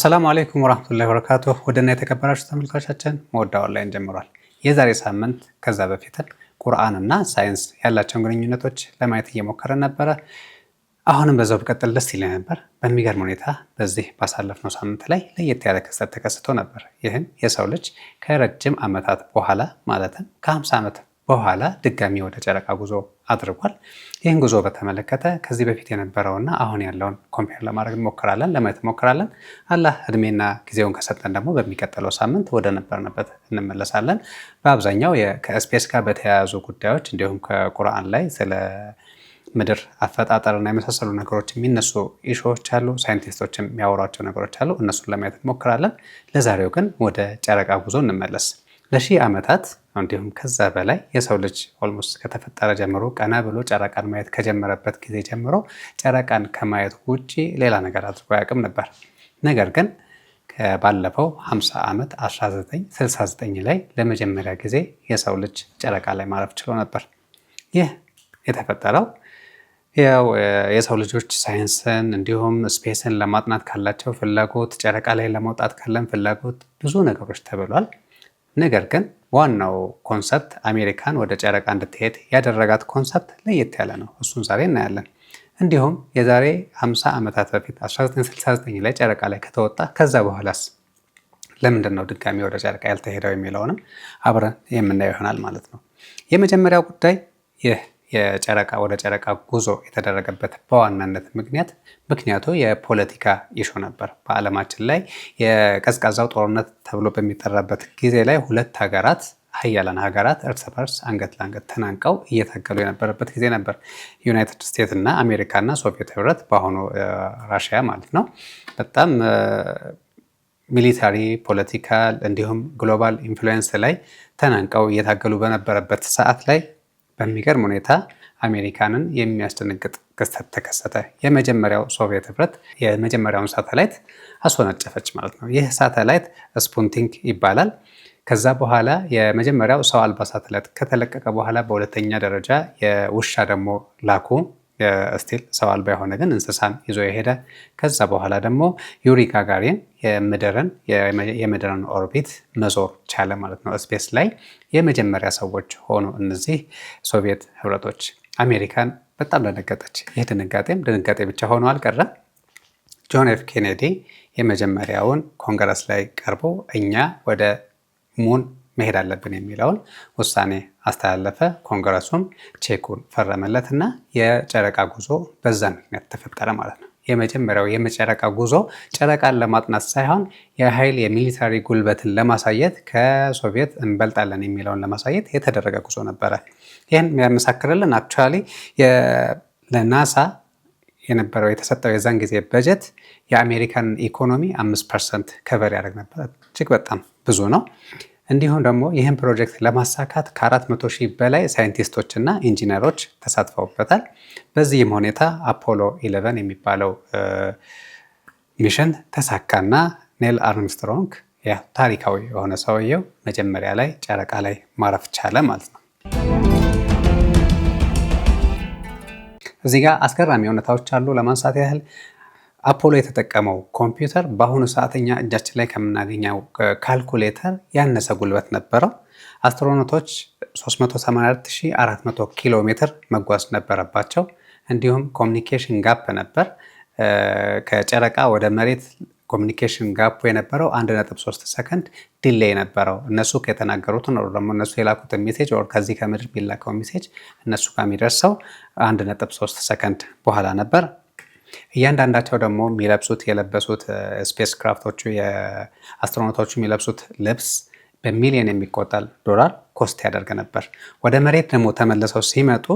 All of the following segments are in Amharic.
አሰላሙ አለይኩም ወራህመቱላሂ ወበረካቱህ። ወደና የተከበራችሁ ተመልካቾቻችን መወዳ ኦንላይን ጀምሯል። የዛሬ ሳምንት ከዛ በፊት ቁርአን እና ሳይንስ ያላቸውን ግንኙነቶች ለማየት እየሞከረን ነበረ። አሁንም በዛው ብቀጥል ደስ ይለኝ ነበር። በሚገርም ሁኔታ በዚህ ባሳለፍነው ሳምንት ላይ ለየት ያለ ክስተት ተከስቶ ነበር። ይህም የሰው ልጅ ከረጅም ዓመታት በኋላ ማለትም ከ50 ዓመት በኋላ ድጋሚ ወደ ጨረቃ ጉዞ አድርጓል። ይህን ጉዞ በተመለከተ ከዚህ በፊት የነበረውና አሁን ያለውን ኮምፔር ለማድረግ ለማየት እንሞክራለን። አላህ እድሜና ጊዜውን ከሰጠን ደግሞ በሚቀጥለው ሳምንት ወደ ነበርንበት እንመለሳለን። በአብዛኛው ከስፔስ ጋር በተያያዙ ጉዳዮች እንዲሁም ከቁርአን ላይ ስለ ምድር አፈጣጠርና የመሳሰሉ ነገሮች የሚነሱ ኢሹዎች አሉ። ሳይንቲስቶች የሚያወሯቸው ነገሮች አሉ። እነሱን ለማየት እንሞክራለን። ለዛሬው ግን ወደ ጨረቃ ጉዞ እንመለስ። ለሺህ ዓመታት እንዲሁም ከዛ በላይ የሰው ልጅ ኦልሞስት ከተፈጠረ ጀምሮ ቀና ብሎ ጨረቃን ማየት ከጀመረበት ጊዜ ጀምሮ ጨረቃን ከማየት ውጪ ሌላ ነገር አድርጎ አያውቅም ነበር። ነገር ግን ባለፈው 50 ዓመት 1969 ላይ ለመጀመሪያ ጊዜ የሰው ልጅ ጨረቃ ላይ ማረፍ ችሎ ነበር። ይህ የተፈጠረው የሰው ልጆች ሳይንስን እንዲሁም ስፔስን ለማጥናት ካላቸው ፍላጎት፣ ጨረቃ ላይ ለመውጣት ካለን ፍላጎት ብዙ ነገሮች ተብሏል። ነገር ግን ዋናው ኮንሰፕት አሜሪካን ወደ ጨረቃ እንድትሄድ ያደረጋት ኮንሰፕት ለየት ያለ ነው። እሱን ዛሬ እናያለን። እንዲሁም የዛሬ 50 ዓመታት በፊት 1969 ላይ ጨረቃ ላይ ከተወጣ ከዛ በኋላስ ለምንድን ነው ድጋሚ ወደ ጨረቃ ያልተሄደው የሚለውንም አብረን የምናየው ይሆናል ማለት ነው። የመጀመሪያው ጉዳይ ይህ ወደ ጨረቃ ጉዞ የተደረገበት በዋናነት ምክንያቱ የፖለቲካ ኢሹ ነበር። በዓለማችን ላይ የቀዝቃዛው ጦርነት ተብሎ በሚጠራበት ጊዜ ላይ ሁለት ሀያላን ሀገራት እርስ በርስ አንገት ለአንገት ተናንቀው እየታገሉ የነበረበት ጊዜ ነበር። ዩናይትድ ስቴትስ እና አሜሪካ እና ሶቪየት ህብረት በአሁኑ ራሽያ ማለት ነው በጣም ሚሊታሪ፣ ፖለቲካል እንዲሁም ግሎባል ኢንፍሉዌንስ ላይ ተናንቀው እየታገሉ በነበረበት ሰዓት ላይ በሚገርም ሁኔታ አሜሪካንን የሚያስደነግጥ ክስተት ተከሰተ። የመጀመሪያው ሶቪየት ህብረት የመጀመሪያውን ሳተላይት አስወነጨፈች ማለት ነው። ይህ ሳተላይት ስፑትኒክ ይባላል። ከዛ በኋላ የመጀመሪያው ሰው አልባ ሳተላይት ከተለቀቀ በኋላ በሁለተኛ ደረጃ የውሻ ደግሞ ላኩ። ስቲል ሰው አልባ የሆነ ግን እንስሳን ይዞ የሄደ። ከዛ በኋላ ደግሞ ዩሪ ጋጋሪን የምድርን ኦርቢት መዞር ቻለ ማለት ነው። ስፔስ ላይ የመጀመሪያ ሰዎች ሆኑ እነዚህ ሶቪየት ህብረቶች። አሜሪካን በጣም ደነገጠች። ይህ ድንጋጤ ብቻ ሆኖ አልቀረም። ጆን ኤፍ ኬኔዲ የመጀመሪያውን ኮንግረስ ላይ ቀርቦ እኛ ወደ ሙን መሄድ አለብን የሚለውን ውሳኔ አስተላለፈ። ኮንግረሱም ቼኩን ፈረመለት እና የጨረቃ ጉዞ በዛ ምክንያት ተፈጠረ ማለት ነው። የመጀመሪያው የጨረቃ ጉዞ ጨረቃን ለማጥናት ሳይሆን የኃይል የሚሊታሪ ጉልበትን ለማሳየት ከሶቪየት እንበልጣለን የሚለውን ለማሳየት የተደረገ ጉዞ ነበረ። ይህን የሚያመሳክርልን አክቹዋሊ ለናሳ የነበረው የተሰጠው የዛን ጊዜ በጀት የአሜሪካን ኢኮኖሚ 5% ከቨር ያደርግ ነበር። እጅግ በጣም ብዙ ነው። እንዲሁም ደግሞ ይህን ፕሮጀክት ለማሳካት ከ400,000 በላይ ሳይንቲስቶች እና ኢንጂነሮች ተሳትፈውበታል። በዚህም ሁኔታ አፖሎ 11 የሚባለው ሚሽን ተሳካና ኔል አርምስትሮንግ ታሪካዊ የሆነ ሰውየው መጀመሪያ ላይ ጨረቃ ላይ ማረፍ ቻለ ማለት ነው። እዚህ ጋር አስገራሚ እውነታዎች አሉ። ለማንሳት ያህል አፖሎ የተጠቀመው ኮምፒውተር በአሁኑ ሰዓተኛ እጃችን ላይ ከምናገኘው ካልኩሌተር ያነሰ ጉልበት ነበረው። አስትሮኖቶች 384400 ኪሎ ሜትር መጓዝ ነበረባቸው። እንዲሁም ኮሚኒኬሽን ጋፕ ነበር። ከጨረቃ ወደ መሬት ኮሚኒኬሽን ጋፑ የነበረው 1.3 ሰከንድ ዲሌይ ነበረው። እነሱ ከተናገሩትን ደግሞ እነሱ የላኩትን ሜሴጅ ከዚህ ከምድር የሚላከው ሜሴጅ እነሱ ጋር የሚደርሰው 1.3 ሰከንድ በኋላ ነበር። እያንዳንዳቸው ደግሞ የለበሱት ስፔስ ክራፍቶቹ የአስትሮኖቶቹ የሚለብሱት ልብስ በሚሊዮን የሚቆጠር ዶላር ኮስት ያደርግ ነበር። ወደ መሬት ደግሞ ተመልሰው ሲመጡ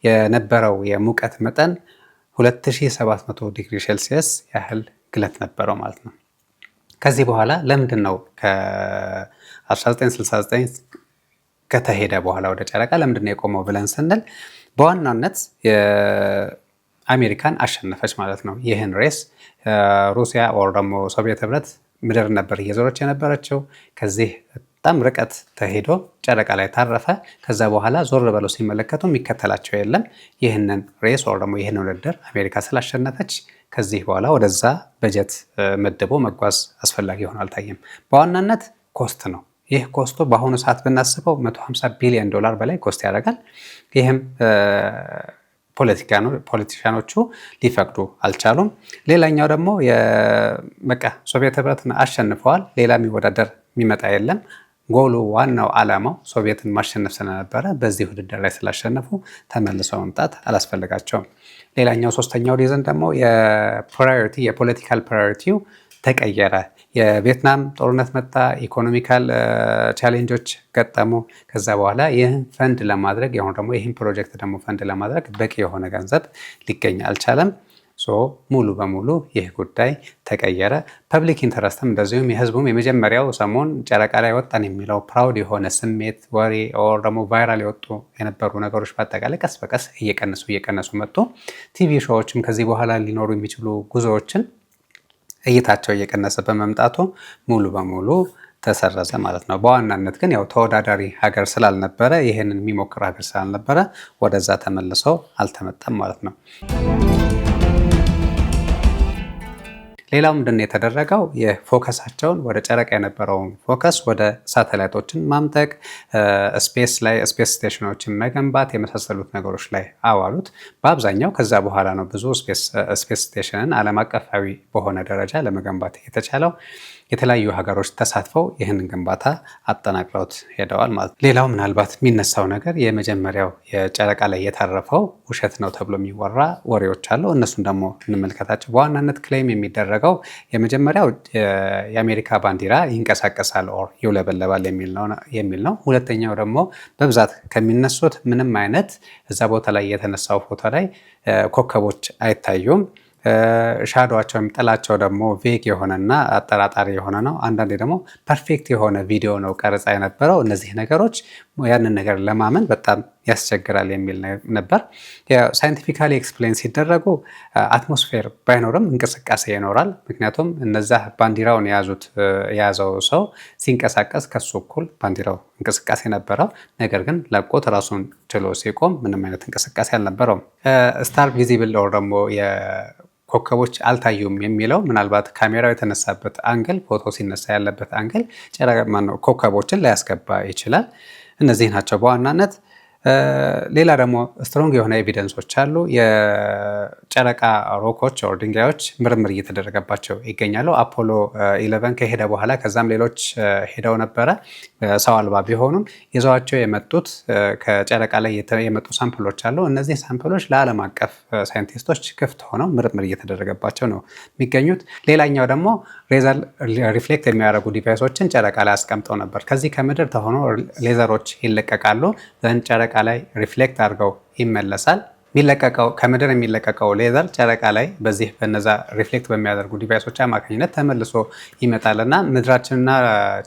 የነበረው የሙቀት መጠን 2700 ዲግሪ ሴልሲየስ ያህል ግለት ነበረው ማለት ነው። ከዚህ በኋላ ለምንድን ነው ከ1969 ከተሄደ በኋላ ወደ ጨረቃ ለምንድን ነው የቆመው ብለን ስንል በዋናነት አሜሪካን አሸነፈች ማለት ነው። ይህን ሬስ ሩሲያ ወር ደግሞ ሶቪየት ህብረት ምድር ነበር እየዞረች የነበረችው። ከዚህ በጣም ርቀት ተሄዶ ጨረቃ ላይ ታረፈ። ከዛ በኋላ ዞር ብለው ሲመለከቱ የሚከተላቸው የለም። ይህንን ሬስ ወር ደግሞ ይህን ውድድር አሜሪካ ስላሸነፈች ከዚህ በኋላ ወደዛ በጀት መድቦ መጓዝ አስፈላጊ ሆኖ አልታየም። በዋናነት ኮስት ነው። ይህ ኮስቱ በአሁኑ ሰዓት ብናስበው $150 ቢሊዮን በላይ ኮስት ያደርጋል። ይህም ፖለቲሻኖቹ ሊፈቅዱ አልቻሉም። ሌላኛው ደግሞ ሶቪየት ህብረትን አሸንፈዋል። ሌላ የሚወዳደር የሚመጣ የለም። ጎሉ ዋናው ዓላማው ሶቪየትን ማሸነፍ ስለነበረ በዚህ ውድድር ላይ ስላሸነፉ ተመልሰው መምጣት አላስፈልጋቸውም። ሌላኛው ሶስተኛው ሪዝን ደግሞ የፖለቲካል ፕራዮሪቲው ተቀየረ። የቪየትናም ጦርነት መጣ፣ ኢኮኖሚካል ቻሌንጆች ገጠሙ። ከዛ በኋላ ይህን ፈንድ ለማድረግ ይህን ፕሮጀክት ደግሞ ፈንድ ለማድረግ በቂ የሆነ ገንዘብ ሊገኝ አልቻለም። ሙሉ በሙሉ ይህ ጉዳይ ተቀየረ። ፐብሊክ ኢንተረስትም እንደዚሁም የህዝቡም የመጀመሪያው ሰሞን ጨረቃ ላይ ወጣን የሚለው ፕራውድ የሆነ ስሜት ወሬ ኦር ደግሞ ቫይራል የወጡ የነበሩ ነገሮች በአጠቃላይ ቀስ በቀስ እየቀነሱ መጡ። ቲቪ ሾዎችም ከዚህ በኋላ ሊኖሩ የሚችሉ ጉዞዎችን እይታቸው እየቀነሰ በመምጣቱ ሙሉ በሙሉ ተሰረዘ ማለት ነው። በዋናነት ግን ተወዳዳሪ ሀገር ስላልነበረ ይህንን የሚሞክር ሀገር ስላልነበረ ወደዛ ተመልሰው አልተመጣም ማለት ነው። ሌላው ምንድነው የተደረገው? የፎከሳቸውን ወደ ጨረቃ የነበረውን ፎከስ ወደ ሳተላይቶችን ማምጠቅ፣ ስፔስ ስቴሽኖችን መገንባት የመሳሰሉት ነገሮች ላይ አዋሉት። በአብዛኛው ከዛ በኋላ ነው ብዙ ስፔስ ስቴሽንን ዓለም አቀፋዊ በሆነ ደረጃ ለመገንባት የተቻለው። የተለያዩ ሀገሮች ተሳትፈው ይህንን ግንባታ አጠናቅረውት ሄደዋል ማለት ነው። ሌላው ምናልባት የሚነሳው ነገር የመጀመሪያው የጨረቃ ላይ የታረፈው ውሸት ነው ተብሎ የሚወራ ወሬዎች አሉ። እነሱን ደግሞ እንመልከታቸው። በዋናነት ክሌም የሚደረገው የመጀመሪያው የአሜሪካ ባንዲራ ይንቀሳቀሳል ኦር ይውለበለባል የሚል ነው። ሁለተኛው ደግሞ በብዛት ከሚነሱት ምንም አይነት እዛ ቦታ ላይ የተነሳው ፎቶ ላይ ኮከቦች አይታዩም። ሻዶዋቸው የሚጠላቸው ደግሞ ቬግ የሆነና አጠራጣሪ የሆነ ነው። አንዳንዴ ደግሞ ፐርፌክት የሆነ ቪዲዮ ነው ቀረጻ የነበረው። እነዚህ ነገሮች ያንን ነገር ለማመን በጣም ያስቸግራል የሚል ነበር። ሳይንቲፊካሊ ኤክስፕሌን ሲደረጉ አትሞስፌር ባይኖርም እንቅስቃሴ ይኖራል። ምክንያቱም እነዛ ባንዲራውን የያዘው ሰው ሲንቀሳቀስ ከሱ እኩል ባንዲራው እንቅስቃሴ ነበረው። ነገር ግን ለቆት ራሱን ችሎ ሲቆም ምንም አይነት እንቅስቃሴ አልነበረውም። ስታር ቪዚብል ደግሞ ኮከቦች አልታዩም የሚለው ምናልባት ካሜራው የተነሳበት አንግል ፎቶ ሲነሳ ያለበት አንግል ኮከቦችን ላያስገባ ይችላል። እነዚህ ናቸው በዋናነት። ሌላ ደግሞ ስትሮንግ የሆነ ኤቪደንሶች አሉ። የጨረቃ ሮኮች ወር ድንጋዮች ምርምር እየተደረገባቸው ይገኛሉ። አፖሎ 11 ከሄደ በኋላ ከዛም ሌሎች ሄደው ነበረ። ሰው አልባ ቢሆኑም ይዘዋቸው የመጡት ከጨረቃ ላይ የመጡ ሳምፕሎች አሉ። እነዚህ ሳምፕሎች ለዓለም አቀፍ ሳይንቲስቶች ክፍት ሆነው ምርምር እየተደረገባቸው ነው የሚገኙት። ሌላኛው ደግሞ ሌዘር ሪፍሌክት የሚያደርጉ ዲቫይሶችን ጨረቃ ላይ አስቀምጠው ነበር። ከዚህ ከምድር ተሆኖ ሌዘሮች ይለቀቃሉ። ዘንድ ጨረቃ ላይ ሪፍሌክት አድርገው ይመለሳል። ከምድር የሚለቀቀው ሌዘር ጨረቃ ላይ በነዛ ሪፍሌክት በሚያደርጉ ዲቫይሶች አማካኝነት ተመልሶ ይመጣልና ምድራችንና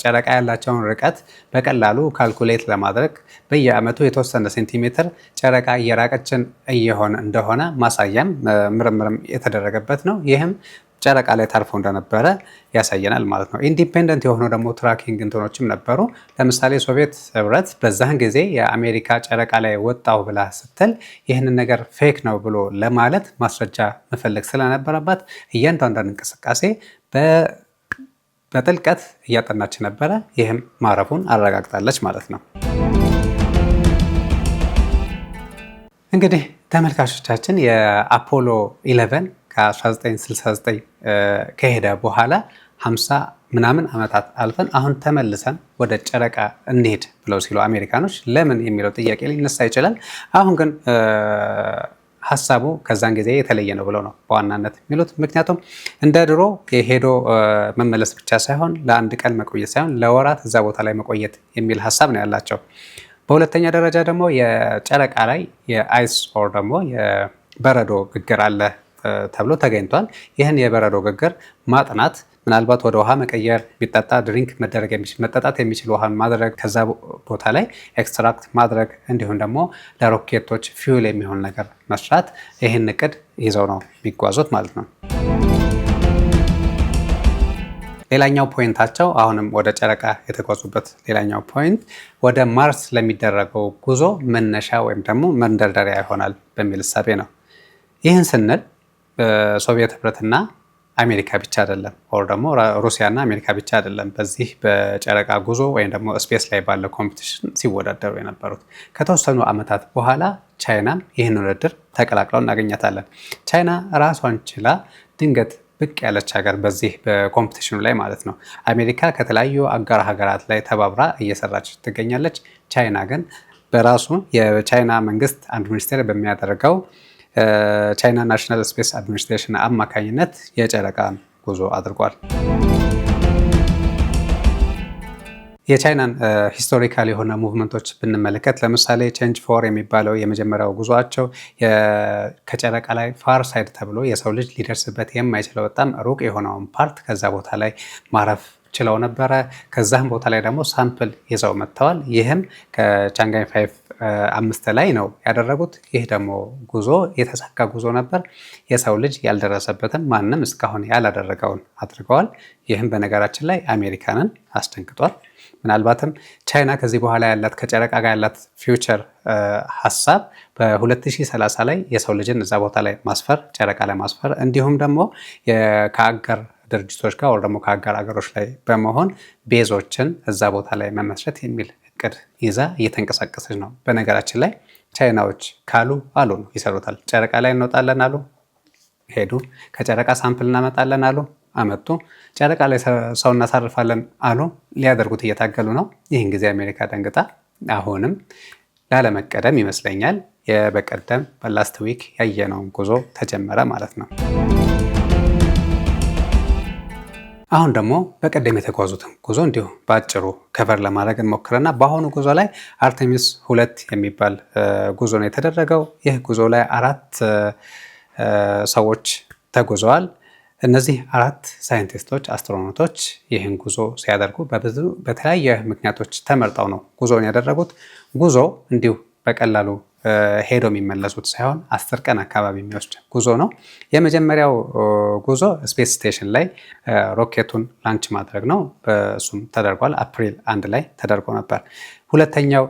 ጨረቃ ያላቸውን ርቀት በቀላሉ ካልኩሌት ለማድረግ በየዓመቱ የተወሰነ ሴንቲሜትር ጨረቃ እየራቀችን እየሆነ እንደሆነ ማሳያም ምርምርም የተደረገበት ነው። ይህም ጨረቃ ላይ ታርፎ እንደነበረ ያሳየናል ማለት ነው። ኢንዲፔንደንት የሆኑ ደግሞ ትራኪንግ እንትኖችም ነበሩ። ለምሳሌ ሶቪየት ህብረት በዛን ጊዜ የአሜሪካ ጨረቃ ላይ ወጣው ብላ ስትል ይህንን ነገር ፌክ ነው ብሎ ለማለት ማስረጃ መፈለግ ስለነበረባት እያንዳንዷን እንቅስቃሴ በጥልቀት እያጠናች ነበረ። ይህም ማረፉን አረጋግጣለች ማለት ነው። እንግዲህ ተመልካቾቻችን የአፖሎ 11 ከ1969 ከሄደ በኋላ 50 ምናምን ዓመታት አልፈን አሁን ተመልሰን ወደ ጨረቃ እንሄድ ብለው ሲሉ አሜሪካኖች ለምን የሚለው ጥያቄ ሊነሳ ይችላል። አሁን ግን ሀሳቡ ከዛን ጊዜ የተለየ ነው ብለው ነው በዋናነት የሚሉት። ምክንያቱም እንደ ድሮ ሄዶ መመለስ ብቻ ሳይሆን ለአንድ ቀን መቆየት ሳይሆን ለወራት እዛ ቦታ ላይ መቆየት የሚል ሀሳብ ነው ያላቸው። በሁለተኛ ደረጃ ደግሞ የጨረቃ ላይ የአይስ ኦር ደግሞ የበረዶ ግግር አለ ተብሎ ተገኝቷል። ይህን የበረዶ ግግር ማጥናት ምናልባት ወደ ውሃ መቀየር፣ ቢጠጣ ድሪንክ መጠጣት የሚችል ውሃን ማድረግ፣ ከዛ ቦታ ላይ ኤክስትራክት ማድረግ እንዲሁም ደግሞ ለሮኬቶች ፊውል የሚሆን ነገር መስራት፣ ይህን እቅድ ይዘው ነው የሚጓዙት ማለት ነው። ሌላኛው ፖይንታቸው አሁንም ወደ ጨረቃ የተጓዙበት ሌላኛው ፖይንት ወደ ማርስ ለሚደረገው ጉዞ መነሻ ወይም ደግሞ መንደርደሪያ ይሆናል በሚል እሳቤ ነው። ይህን ስንል ሶቪየት ህብረትና አሜሪካ ብቻ አይደለም፣ ወር ደግሞ ሩሲያና አሜሪካ ብቻ አይደለም በዚህ በጨረቃ ጉዞ ወይም ደግሞ ስፔስ ላይ ባለ ኮምፒቲሽን ሲወዳደሩ የነበሩት። ከተወሰኑ ዓመታት በኋላ ቻይናም ይህን ውድድር ተቀላቅለው እናገኛታለን። ቻይና ራሷን ችላ ድንገት ብቅ ያለች ሀገር በዚህ በኮምፒቲሽኑ ላይ ማለት ነው። አሜሪካ ከተለያዩ አጋር ሀገራት ላይ ተባብራ እየሰራች ትገኛለች። ቻይና ግን በራሱ የቻይና መንግስት አንድ ሚኒስቴር በሚያደርገው ቻይና ናሽናል ስፔስ አድሚኒስትሬሽን አማካኝነት የጨረቃን ጉዞ አድርጓል። የቻይናን ሂስቶሪካል የሆነ ሙቭመንቶች ብንመለከት ለምሳሌ ቼንጅ ፎር የሚባለው የመጀመሪያው ጉዞአቸው ከጨረቃ ላይ ፋር ሳይድ ተብሎ የሰው ልጅ ሊደርስበት የማይችለው በጣም ሩቅ የሆነውን ፓርት ከዛ ቦታ ላይ ማረፍ ችለው ነበረ። ከዛም ቦታ ላይ ደግሞ ሳምፕል ይዘው መጥተዋል። ይህም ከቻንጋይ 5 ላይ ነው ያደረጉት። ይህ ደግሞ ጉዞ የተሳካ ጉዞ ነበር። የሰው ልጅ ያልደረሰበትን ማንም እስካሁን ያላደረገውን አድርገዋል። ይህም በነገራችን ላይ አሜሪካንን አስደንግጧል። ምናልባትም ቻይና ከዚህ በኋላ ያላት ከጨረቃ ጋር ያላት ፊውቸር ሀሳብ በ2030 ላይ የሰው ልጅን እዛ ቦታ ላይ ማስፈር፣ ጨረቃ ላይ ማስፈር እንዲሁም ደግሞ ከአጋር ድርጅቶች ጋር ወር ደግሞ ከአጋር አገሮች ላይ በመሆን ቤዞችን እዛ ቦታ ላይ መመስረት የሚል እቅድ ይዛ እየተንቀሳቀሰች ነው። በነገራችን ላይ ቻይናዎች ካሉ አሉ ነው ይሰሩታል። ጨረቃ ላይ እንወጣለን አሉ ሄዱ። ከጨረቃ ሳምፕል እናመጣለን አሉ አመጡ። ጨረቃ ላይ ሰው እናሳርፋለን አሉ ሊያደርጉት እየታገሉ ነው። ይህን ጊዜ አሜሪካ ደንግጣ አሁንም ላለመቀደም ይመስለኛል በቀደም በላስት ዊክ ያየነውን ጉዞ ተጀመረ ማለት ነው። አሁን ደግሞ በቀደም የተጓዙትን ጉዞ እንዲሁ በአጭሩ ከቨር ለማድረግ እንሞክርና በአሁኑ ጉዞ ላይ አርቴሚስ 2 የሚባል ጉዞ ነው የተደረገው። ይህ ጉዞ ላይ 4 ሰዎች ተጉዘዋል። እነዚህ 4 ሳይንቲስቶች አስትሮኖቶች ይህን ጉዞ ሲያደርጉ በተለያየ ምክንያቶች ተመርጠው ነው ጉዞውን ያደረጉት። ጉዞ እንዲሁ በቀላሉ ሄዶ የሚመለሱት ሳይሆን 10 ቀን አካባቢ የሚወስድ ጉዞ ነው። የመጀመሪያው ጉዞ ስፔስ ስቴሽን ላይ ሮኬቱን ላንች ማድረግ ነው። እሱም ተደርጓል። አፕሪል 1 ላይ ተደርጎ ነበር። ሁለተኛው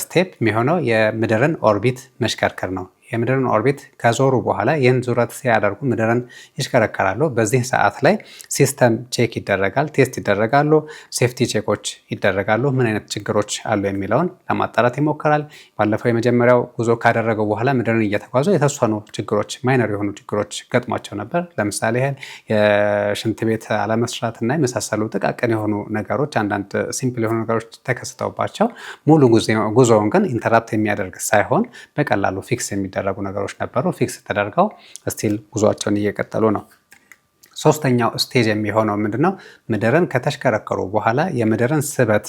ስቴፕ የሚሆነው የምድርን ኦርቢት መሽከርከር ነው። የምድርን ኦርቢት ከዞሩ በኋላ ይህን ዙረት ሲያደርጉ ምድርን ይሽከረከራሉ። በዚህ ሰዓት ላይ ሲስተም ቼክ ይደረጋል፣ ቴስት ይደረጋሉ፣ ሴፍቲ ቼኮች ይደረጋሉ። ምን አይነት ችግሮች አሉ የሚለውን ለማጣራት ይሞከራል። ባለፈው የመጀመሪያው ጉዞ ካደረገው በኋላ ምድርን እየተጓዙ የተወሰኑ ችግሮች፣ ማይነር የሆኑ ችግሮች ገጥሟቸው ነበር። ለምሳሌ ያህል የሽንት ቤት አለመስራት እና የመሳሰሉ ጥቃቅን የሆኑ ነገሮች፣ አንዳንድ ሲምፕል የሆኑ ነገሮች ተከስተውባቸው ሙሉ ጉዞውን ግን ኢንተራፕት የሚያደርግ ሳይሆን በቀላሉ ፊክስ የሚደረጉ ነገሮች ነበሩ። ፊክስ ተደርገው ስቲል ጉዟቸውን እየቀጠሉ ነው። ሶስተኛው ስቴጅ የሚሆነው ምንድነው? ምድርን ከተሽከረከሩ በኋላ የምድርን ስበት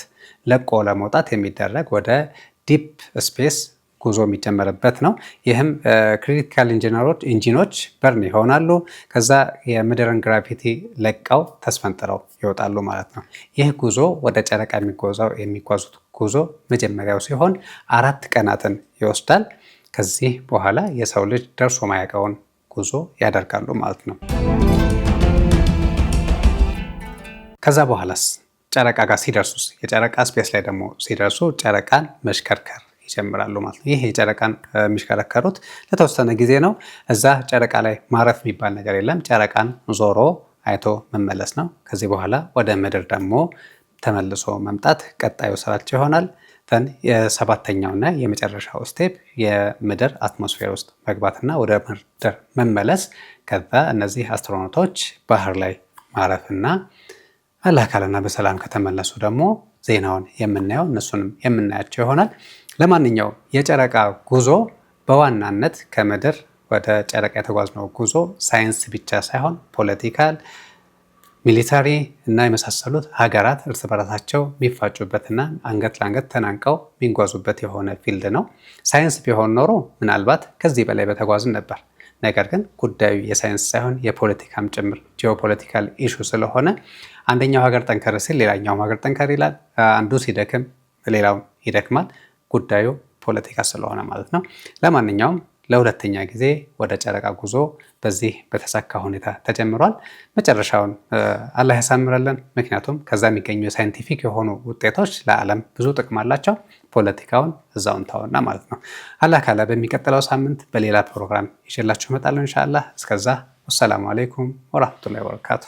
ለቆ ለመውጣት የሚደረግ ወደ ዲፕ ስፔስ ጉዞ የሚጀመርበት ነው። ይህም ክሪቲካል ኢንጂኖች በርን ይሆናሉ። ከዛ የምድርን ግራቪቲ ለቀው ተስፈንጥረው ይወጣሉ ማለት ነው። ይህ ጉዞ ወደ ጨረቃ የሚጓዙት ጉዞ መጀመሪያው ሲሆን 4 ቀናትን ይወስዳል። ከዚህ በኋላ የሰው ልጅ ደርሶ ማያውቀውን ጉዞ ያደርጋሉ ማለት ነው። ከዛ በኋላስ ጨረቃ ጋር ሲደርሱስ የጨረቃ ስፔስ ላይ ደግሞ ሲደርሱ ጨረቃን መሽከርከር ይጀምራሉ ማለት ነው። ይህ የጨረቃን የሚሽከረከሩት ለተወሰነ ጊዜ ነው። እዛ ጨረቃ ላይ ማረፍ የሚባል ነገር የለም። ጨረቃን ዞሮ አይቶ መመለስ ነው። ከዚህ በኋላ ወደ ምድር ደግሞ ተመልሶ መምጣት ቀጣዩ ስራቸው ይሆናል። የሰባተኛውና የመጨረሻው ስቴፕ የምድር አትሞስፌር ውስጥ መግባትና ወደ ምድር መመለስ። ከዛ እነዚህ አስትሮኖቶች ባህር ላይ ማረፍና አላህ ካለና በሰላም ከተመለሱ ደግሞ ዜናውን የምናየው እነሱንም የምናያቸው ይሆናል። ለማንኛውም የጨረቃ ጉዞ በዋናነት ከምድር ወደ ጨረቃ የተጓዝነው ጉዞ ሳይንስ ብቻ ሳይሆን ፖለቲካል፣ ሚሊታሪ እና የመሳሰሉት ሀገራት እርስ በራሳቸው የሚፋጩበትና አንገት ለአንገት ተናንቀው የሚጓዙበት የሆነ ፊልድ ነው። ሳይንስ ቢሆን ኖሮ ምናልባት ከዚህ በላይ በተጓዝን ነበር። ነገር ግን ጉዳዩ የሳይንስ ሳይሆን የፖለቲካም ጭምር ጂኦፖለቲካል ኢሹ ስለሆነ አንደኛው ሀገር ጠንከር ሲል ሌላኛው ሀገር ጠንከር ይላል። አንዱ ሲደክም ሌላው ይደክማል። ጉዳዩ ፖለቲካ ስለሆነ ማለት ነው። ለማንኛውም ለሁለተኛ ጊዜ ወደ ጨረቃ ጉዞ በዚህ በተሳካ ሁኔታ ተጀምሯል። መጨረሻውን አላህ ያሳምረልን። ምክንያቱም ከዛ የሚገኙ ሳይንቲፊክ የሆኑ ውጤቶች ለዓለም ብዙ ጥቅም አላቸው። ፖለቲካውን እዛውን ታውና ማለት ነው። አላህ ካለ በሚቀጥለው ሳምንት በሌላ ፕሮግራም ይዤላችሁ እመጣለሁ ኢንሻአላህ። እስከዛ ወሰላሙ አለይኩም ወራህመቱላሂ ወበረካቱ።